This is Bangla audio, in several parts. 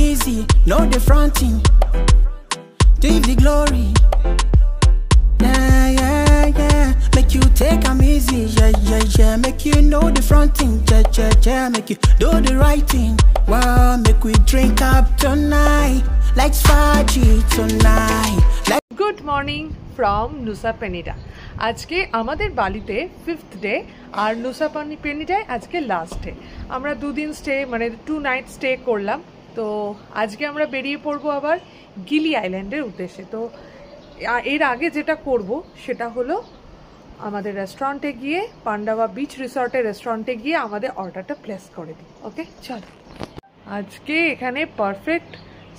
easy, no the fronting. Give the glory. Yeah, yeah, yeah. Make you take 'em easy, yeah, yeah, yeah. Make you know the fronting, yeah, yeah, yeah. Make you do the right thing. Wow, make we drink up tonight, like Faji tonight. Good morning from Nusa Penida. আজকে আমাদের বালিতে 5th ডে আর নুসা পেনিডায় আজকে লাস্ট ডে। আমরা দুদিন স্টে মানে 2 নাইট স্টে করলাম। তো আজকে আমরা বেরিয়ে পড়বো আবার গিলি আইল্যান্ডের উদ্দেশ্যে। তো এর আগে যেটা করব সেটা হলো আমাদের রেস্টুরেন্টে গিয়ে পান্ডাবা বিচ রিসর্টের রেস্টুরেন্টে গিয়ে আমাদের অর্ডারটা প্লেস করে দিই। ওকে চলো। আজকে এখানে পারফেক্ট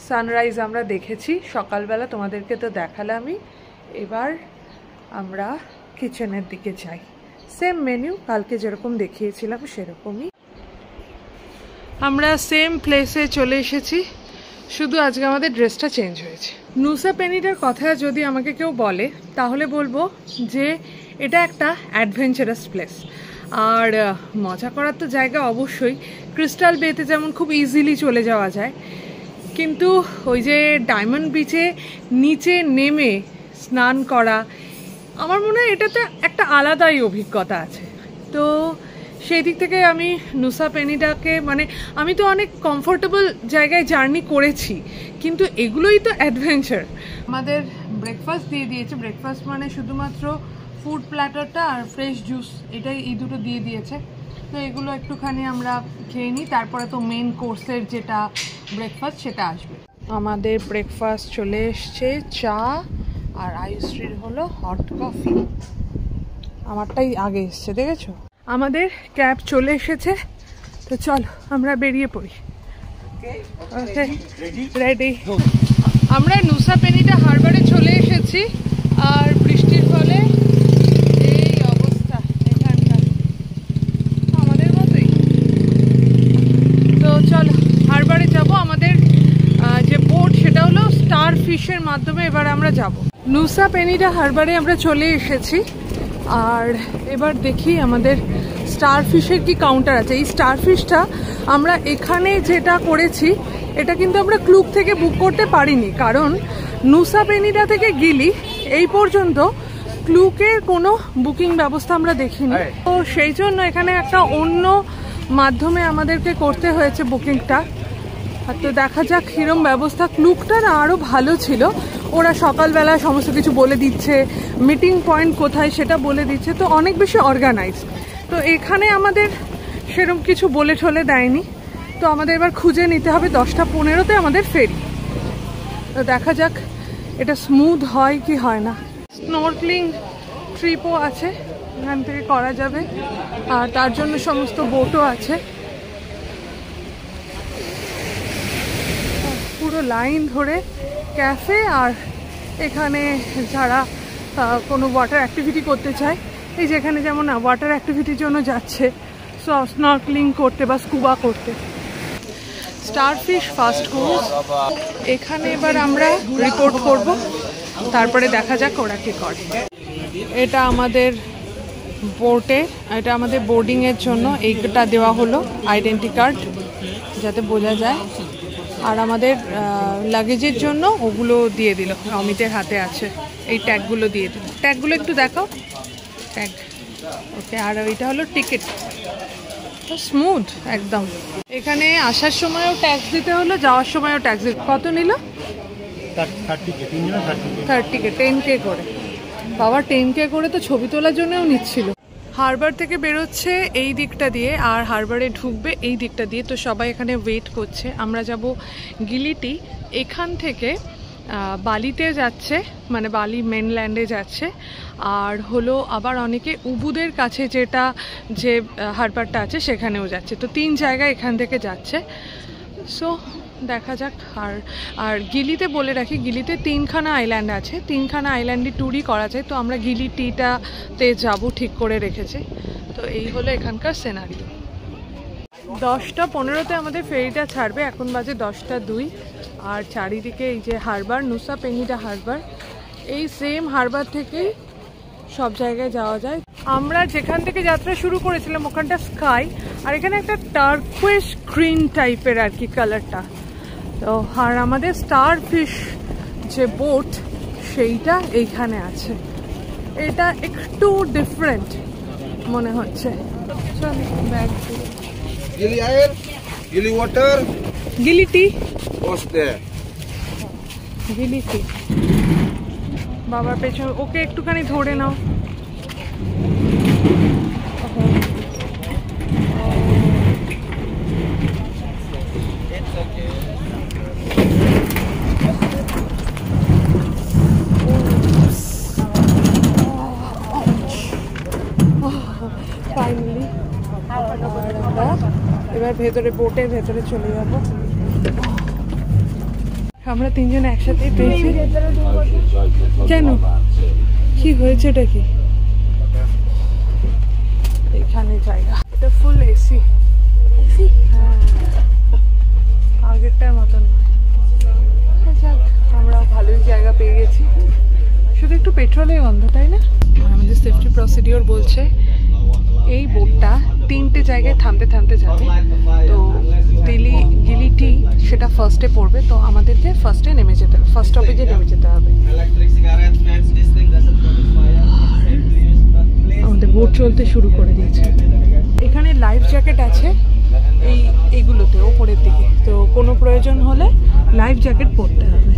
সানরাইজ আমরা দেখেছি সকালবেলা, তোমাদেরকে তো দেখালামই। এবার আমরা কিচেনের দিকে যাই। সেম মেনু কালকে যেরকম দেখিয়েছিলাম সেরকমই। আমরা সেম প্লেসে চলে এসেছি, শুধু আজকে আমাদের ড্রেসটা চেঞ্জ হয়েছে। নুসা পেনিডার কথা যদি আমাকে কেউ বলে তাহলে বলবো যে এটা একটা অ্যাডভেঞ্চারাস প্লেস। আর মজা করার তো জায়গা অবশ্যই। ক্রিস্টাল বেতে যেমন খুব ইজিলি চলে যাওয়া যায়, কিন্তু ওই যে ডায়মন্ড বিচে নিচে নেমে স্নান করা, আমার মনে হয় এটাতে একটা আলাদাই অভিজ্ঞতা আছে। তো সেই দিক থেকে আমি নুসা পেনিডাকে মানে আমি তো অনেক কমফোর্টেবল জায়গায় জার্নি করেছি, কিন্তু এগুলোই তো অ্যাডভেঞ্চার। আমাদের ব্রেকফাস্ট দিয়ে দিয়েছে। ব্রেকফাস্ট মানে শুধুমাত্র ফুড প্ল্যাটারটা আর ফ্রেশ জুস, এটাই এই দুটো দিয়ে দিয়েছে। তো এগুলো একটুখানি আমরা খেয়ে নিই, তারপরে তো মেন কোর্সের যেটা ব্রেকফাস্ট সেটা আসবে। আমাদের ব্রেকফাস্ট চলে এসছে, চা আর আয়ুশ্রীর হলো হট কফি। আমারটাই আগে এসছে, দেখেছো? আমাদের ক্যাব চলে এসেছে, তো চলো আমরা বেরিয়ে পড়ি। Okay ready. আমরা নুসা পেনিডা হারবারে চলে এসেছি, আর বৃষ্টির ফলে এই অবস্থা এখানকার, আমাদের মতোই। তো চলো হারবারে যাব। আমাদের যে বোট সেটা হলো স্টার ফিশের মাধ্যমে এবার আমরা যাব। নুসা পেনিডা হারবারে আমরা চলে এসেছি, আর এবার দেখি আমাদের স্টার ফিশের কি কাউন্টার আছে। এই স্টার ফিশটা আমরা এখানে যেটা করেছি এটা কিন্তু আমরা ক্লুক থেকে বুক করতে পারিনি, কারণ নুসা পেনিডা থেকে গিলি এই পর্যন্ত ক্লুকের কোনো বুকিং ব্যবস্থা আমরা দেখিনি। তো সেই জন্য এখানে একটা অন্য মাধ্যমে আমাদেরকে করতে হয়েছে বুকিংটা। তো দেখা যাক কিরম ব্যবস্থা। ক্লুকটা না আরও ভালো ছিল, ওরা সকালবেলা সমস্ত কিছু বলে দিচ্ছে, মিটিং পয়েন্ট কোথায় সেটা বলে দিচ্ছে, তো অনেক বেশি অর্গানাইজ। তো এখানে আমাদের সেরকম কিছু বলে ঠলে দেয়নি, তো আমাদের এবার খুঁজে নিতে হবে। 10:15-তে আমাদের ফেরি। তো দেখা যাক এটা স্মুথ হয় কি হয় না। স্নর্কলিং ট্রিপও আছে, এখান থেকে করা যাবে, আর তার জন্য সমস্ত বোটও আছে। পুরো লাইন ধরে ক্যাফে, আর এখানে যারা কোনো ওয়াটার অ্যাক্টিভিটি করতে চায়, এই যেখানে যেমন ওয়াটার অ্যাক্টিভিটির জন্য যাচ্ছে স্নর্কলিং করতে বা স্কুবা করতে। স্টারফিশ ফার্স্ট কোর্স এখানে এবার আমরা রিপোর্ট করব, তারপরে দেখা যাক ওরা কি করে। এটা আমাদের বোটে, এটা আমাদের বোর্ডিংয়ের জন্য এইটা দেওয়া হলো আইডেন্টি কার্ড, যাতে বোঝা যায়। আর আমাদের লাগেজের জন্য ওগুলো দিয়ে দিল, অমিতের হাতে আছে, এই ট্যাগগুলো দিয়ে দিল। ট্যাগগুলো একটু দেখাও, ট্যাগ। ওকে, আর ওইটা হলো টিকিট। তো স্মুথ একদম। এখানে আসার সময়ও ট্যাক্স দিতে হলো, যাওয়ার সময়ও ট্যাক্স দিতে। কত নিল? 30K, 10K করে। বাবা 10K করে তো ছবি তোলার জন্যও নিচ্ছিল। হারবার থেকে বেরোচ্ছে এই দিকটা দিয়ে, আর হারবারে ঢুকবে এই দিকটা দিয়ে। তো সবাই এখানে ওয়েট করছে। আমরা যাব গিলিটি, এখান থেকে বালিতে যাচ্ছে, মানে বালি মেনল্যান্ডে যাচ্ছে। আর হলো আবার অনেকে উবুদের কাছে যেটা যে হারবারটা আছে সেখানেও যাচ্ছে। তো 3 জায়গায় এখান থেকে যাচ্ছে। সো দেখা যাক। আর গিলিতে বলে রাখি, গিলিতে 3খানা আইল্যান্ড আছে, 3খানা আইল্যান্ডে ট্যুরই করা যায়। তো আমরা গিলিটিটাতে যাব ঠিক করে রেখেছি। তো এই হলো এখানকার সিনারিও। 10:15-তে আমাদের ফেরিটা ছাড়বে, এখন বাজে 10:02। আর চারিদিকে এই যে হারবার, নুসা পেনিডা হারবার, এই সেম হারবার থেকেই সব জায়গায় যাওয়া যায়। আমরা যেখান থেকে যাত্রা শুরু করেছিলাম ওখানটা স্কাই, আর এখানে একটা টার্কুইশ গ্রিন টাইপের আর কি কালারটা। তো আর আমাদের স্টার ফিশ যে বোট সেইটা এইখানে আছে, এটা একটু ডিফারেন্ট মনে হচ্ছে। চল bag Gili air, gili water, গিলি টি, what's there? গিলি টি। বাবার পেছনে ওকে একটুখানি ধরে নাও। ফাইনালি এবার ভেতরে বোটের ভেতরে চলে যাব। আমরা তিনজন একসাথেই পেয়েছি। কেন, কি হয়েছে, এটা কি? এখানে জায়গা, এটা ফুল এসি। হ্যাঁ, আগেরটার মতন নয়। আমরা ভালোই জায়গা পেয়ে গেছি, শুধু একটু পেট্রোলের গন্ধ, তাই না? আমাদের সেফটি প্রসিডিওর বলছে এই বোটটা 3টে জায়গায় থামতে থামতে যাবে। তো গিলি টি সেটা ফার্স্টে পড়বে, তো আমাদেরকে ফার্স্টে নেমে যেতে হবে, ফার্স্ট স্টপেজে নেমে যেতে হবে। আমাদের বোট চলতে শুরু করে দিয়েছে। এখানে লাইফ জ্যাকেট আছে এইগুলোতে ওপরের দিকে, তো কোনো প্রয়োজন হলে লাইফ জ্যাকেট পরতে হবে।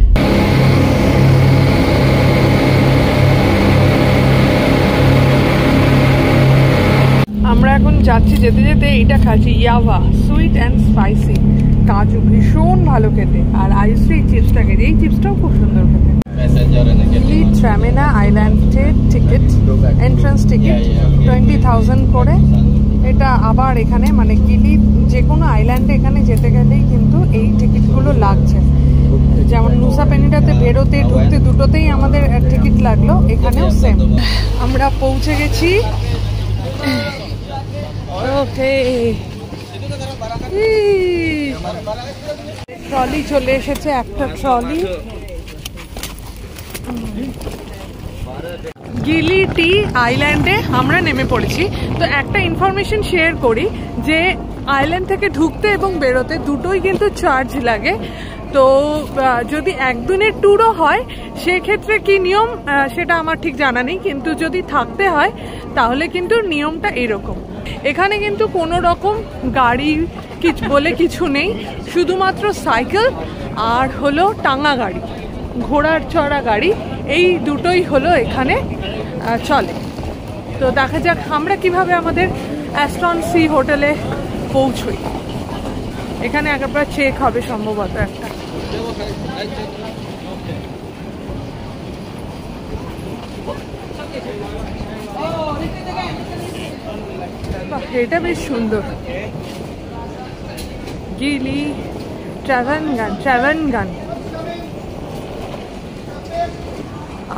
আমরা এখন যাচ্ছি, যেতে যেতে এইটা খাচ্ছি, ইয়াভা সুইট অ্যান্ড স্পাইসি কাজু, ভীষণ ভালো খেতে। আর আইসি এই চিপসটা খেতে, এই চিপসটাও খুব সুন্দর খেতে। গিলি ট্রামেনা আইল্যান্ডের টিকিট, এন্ট্রান্স টিকিট 20,000 করে। এটা আবার এখানে মানে গিলি যে কোনো আইল্যান্ডে এখানে যেতে গেলেই কিন্তু এই টিকিটগুলো লাগছে। যেমন নুসা পেনিটাতে বেরোতে ঢুকতে দুটোতেই আমাদের টিকিট লাগলো, এখানেও সেম। আমরা পৌঁছে গেছি। ওকে, ট্রলি চলে এসেছে, একটা ট্রলি। গিলি টি আইল্যান্ডে আমরা নেমে পড়েছি। তো একটা ইনফরমেশন শেয়ার করি যে আইল্যান্ড থেকে ঢুকতে এবং বেরোতে দুটোই কিন্তু চার্জ লাগে। তো যদি একদিনের ট্যুরও হয় সেক্ষেত্রে কি নিয়ম সেটা আমার ঠিক জানা নেই, কিন্তু যদি থাকতে হয় তাহলে কিন্তু নিয়মটা এরকম। এখানে কিন্তু কোনো রকম গাড়ি বলে কিছু নেই, শুধুমাত্র সাইকেল আর হলো টাঙা গাড়ি, ঘোড়ার চড়া গাড়ি, এই দুটোই হলো এখানে চলে। তো দেখা যাক আমরা কিভাবে আমাদের অ্যাস্টন সি হোটেলে পৌঁছই। এখানে একবার চেক হবে সম্ভবত একটা। এটা বেশ সুন্দর, গিলি ট্রাভানগান।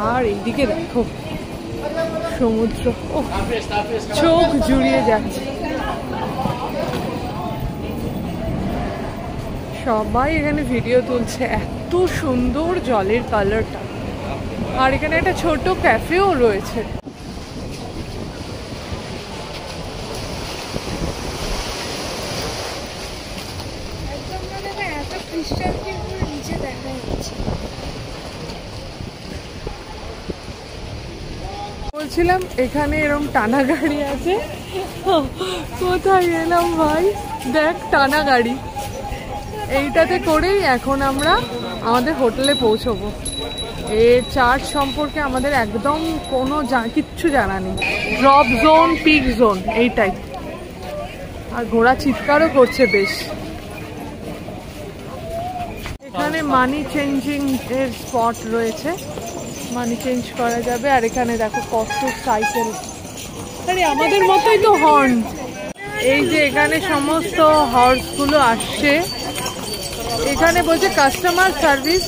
আর এইদিকে দেখো সমুদ্র, ও চোখ জুড়িয়ে যাচ্ছে। সবাই এখানে ভিডিও তুলছে, এত সুন্দর জলের কালারটা। আর এখানে একটা ছোট ক্যাফেও রয়েছে। বলছিলাম এখানে এরকম টানা গাড়ি আছে, কোথায় এলাম ভাই, দেখ টানা গাড়ি। এইটাতে করেই এখন আমরা আমাদের হোটেলে পৌঁছবো। এর চার্জ সম্পর্কে আমাদের একদম কোনো কিচ্ছু জানা নেই। ড্রপ জোন, পিক জোন এইটাই। আর ঘোড়া চিৎকারও করছে বেশ। এখানে মানি চেঞ্জিং এর স্পট রয়েছে, মানি চেঞ্জ করা যাবে। আর এখানে দেখো কত সাইকেল, আরে আমাদের মতোই তো হর্ন। এই যে এখানে সমস্ত হর্সগুলো আসছে। এখানে বলছে কাস্টমার সার্ভিস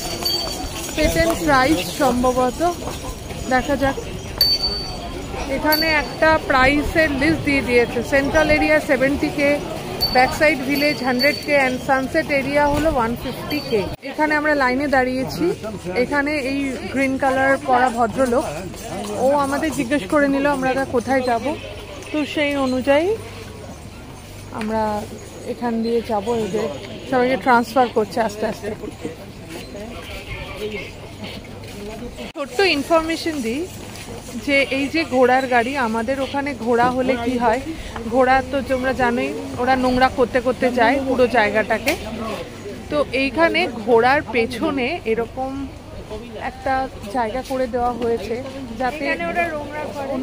পেটেন্ট প্রাইস, সম্ভবত দেখা যাক। এখানে একটা প্রাইসের লিস্ট দিয়ে দিয়েছে। Central area 70K, backside village 100K and sunset area হলো 150K। এখানে আমরা লাইনে দাঁড়িয়েছি। এখানে এই গ্রিন কালার পরা ভদ্রলোক, ও আমাদের জিজ্ঞেস করে নিল আমরা কোথায় যাব। তো সেই অনুযায়ী আমরা এখান দিয়ে যাব। এই যে সবাইকে ট্রান্সফার করছে আস্তে আস্তে। ছোট্ট ইনফরমেশন দিই যে এই যে ঘোড়ার গাড়ি, আমাদের ওখানে ঘোড়া হলে কি হয়, ঘোড়া তো তোমরা জানোই ওরা নোংরা করতে করতে যায় পুরো জায়গাটাকে। তো এইখানে ঘোড়ার পেছনে এরকম একটা জায়গা করে দেওয়া হয়েছে যাতে ওরা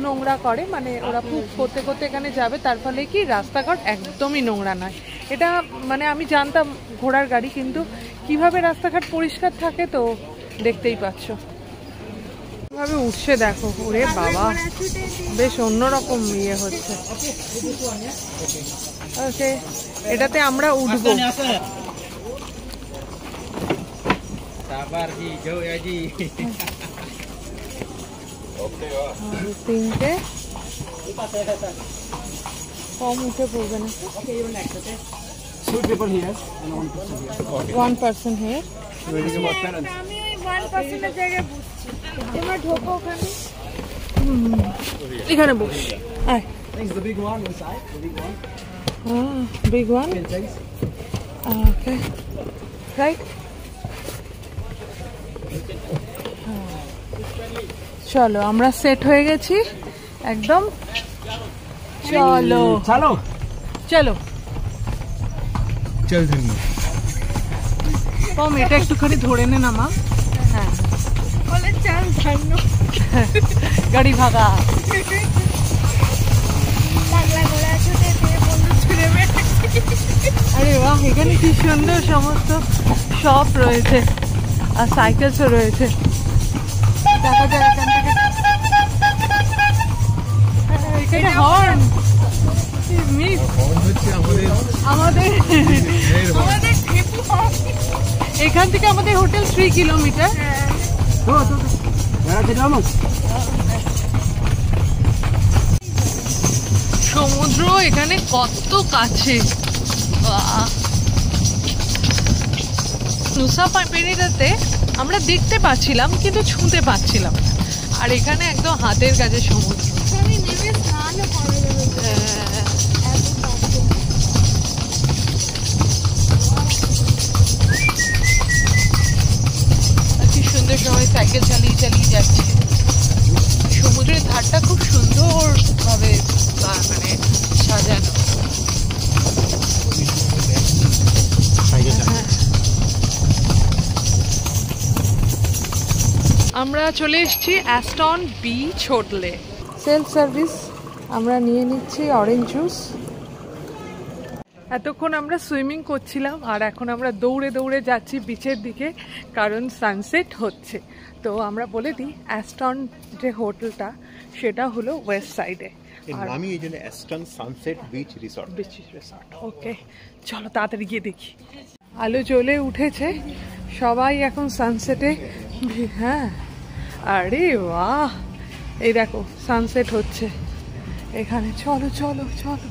নোংরা করে, মানে ওরা পুপ করতে করতে এখানে যাবে, তার ফলে কি রাস্তাঘাট একদমই নোংরা নয়। এটা মানে আমি জানতাম ঘোড়ার গাড়ি, কিন্তু কিভাবে রাস্তাঘাট পরিষ্কার থাকে তো দেখতেই পাচ্ছ। কিভাবে উঠছে দেখো, ওরে বাবা বেশ অন্যরকম ইয়ে হচ্ছে। ওকে, এটাতে আমরা উঠবো। তিনটে কম উঠে পড়বে না। 1% here. এখানে বস। Big one. Okay. Right. চলো আমরা সেট হয়ে গেছি একদম। চলো চলো চলো চল ধন্য কম, এটা একটুখানি ধরে নে না মা। হ্যাঁ বলে চল ধন্য, গাড়ি ভাগা। আরে বাহ, এখানে কি সুন্দর সমস্ত শপ রয়েছে আর সাইকেলসও রয়েছে। দেখা যায় এখান থেকে, এখানে হর্ন মিস আমাদের এখান থেকে আমাদের হোটেল 3 কিলোমিটার। সমুদ্র এখানে কত কাছে। নুসা পেনিটাতে আমরা দেখতে পাচ্ছিলাম কিন্তু ছুঁতে পাচ্ছিলাম না, আর এখানে একদম হাতের কাছে সমুদ্র। কি সুন্দর সময় সাইকেল চালিয়ে চালিয়ে যাচ্ছে। সমুদ্রের ধারটা খুব সুন্দর ভাবে মানে সাজানো। আমরা চলে এসেছি অ্যাস্টন বিচ হোটেলে। সেলফ সার্ভিস, আমরা নিয়ে নিচ্ছি অরেঞ্জ জুস। এতক্ষণ আমরা সুইমিং করছিলাম আর এখন আমরা দৌড়ে দৌড়ে যাচ্ছি বিচের দিকে, কারণ সানসেট হচ্ছে। তো আমরা বলে দিই অ্যাস্টন যে হোটেলটা সেটা হলো ওয়েস্ট সাইডে, নামই এই জন্য অ্যাস্টন সানসেট বিচ রিসর্ট। ওকে চলো তাড়াতাড়ি গিয়ে দেখি। আলো জ্বলে উঠেছে, সবাই এখন সানসেটে। হ্যাঁ আরে বাহ, এই দেখো সানসেট হচ্ছে এখানে। চলো চলো চলো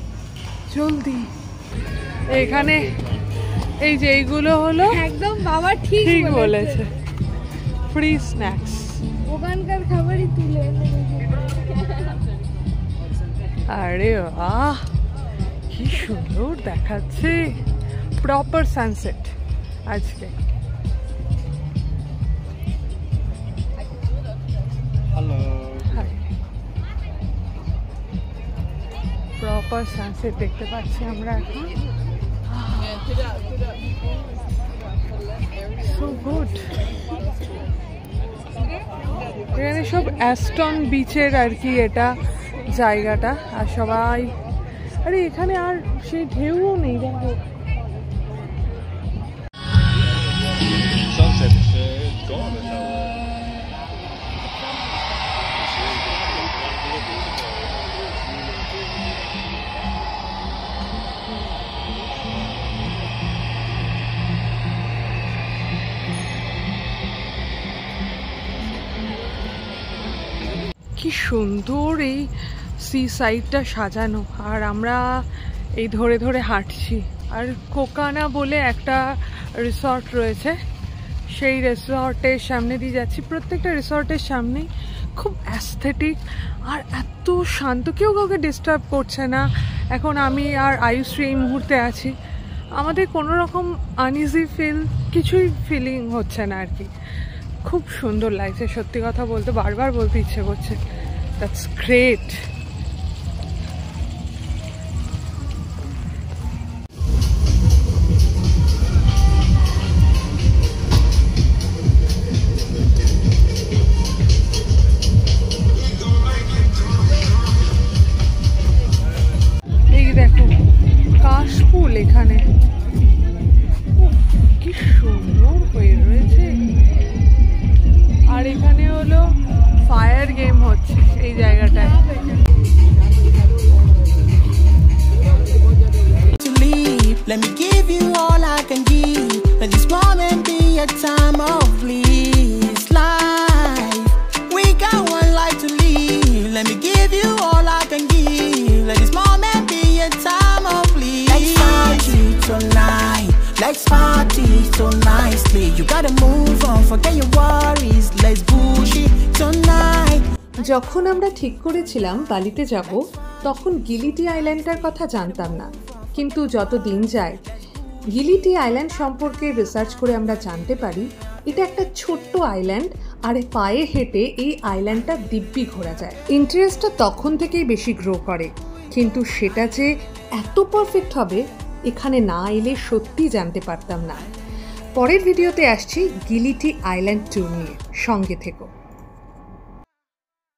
জলদি। এখানে এই যে এইগুলো হলো একদম বাবা ঠিক বলেছে, ফ্রি স্ন্যাক্স, ওখানকার খাবারই তুলে। আরে বাহ কি সুন্দর দেখাচ্ছে, প্রপার সানসেট আজকে। প্রপার সানসেট দেখতে পাচ্ছি আমরা এখন। So good. এখানে সব অ্যাস্টন বিচের আর কি এটা জায়গাটা, আর সবাই আরে এখানে আর সেই ঢেউও নেই দেখো। কি সুন্দর এই সি সাইডটা সাজানো, আর আমরা এই ধরে ধরে হাঁটছি। আর কোকানা বলে একটা রিসর্ট রয়েছে, সেই রিসর্টের সামনে দিয়ে যাচ্ছি। প্রত্যেকটা রিসর্টের সামনেই খুব অ্যাস্থেটিক আর এত শান্ত, কেউ কাউকে ডিস্টার্ব করছে না। এখন আমি আর আয়ুশ্রী এই মুহূর্তে আছি, আমাদের কোনো রকম আনইজি কিছুই ফিলিং হচ্ছে না আর কি। খুব সুন্দর লাগছে, সত্যি কথা বলতে বারবার বলতে ইচ্ছে করছে। That's great. এই দেখো কাশফুল এখানে কি সুন্দর হয়ে রয়েছে। আর এখানে হলো ফায়ার গেম হচ্ছে এই জায়গাটায়। Let me give you all I can give. Let this moment be a time of bliss. Life, we got one life to live. Let me give you all I can give. Let this moment be a time of bliss. Let's party tonight. Let's party so nicely. You gotta move on, forget your worries. Let's bullshit tonight. যখন আমরা ঠিক করেছিলাম বালিতে যাব তখন গিলিটি আইল্যান্ডটার কথা জানতাম না, কিন্তু যত দিন যায় গিলিটি আইল্যান্ড সম্পর্কে রিসার্চ করে আমরা জানতে পারি এটা একটা ছোট্ট আইল্যান্ড, আর পায়ে হেঁটে এই আইল্যান্ডটা দিব্যি ঘোরা যায়। ইন্টারেস্টটা তখন থেকেই বেশি গ্রো করে, কিন্তু সেটা যে এত পারফেক্ট হবে এখানে না এলে সত্যি জানতে পারতাম না। পরের ভিডিওতে আসছি গিলিটি আইল্যান্ড ট্যুর নিয়ে, সঙ্গে থেকো।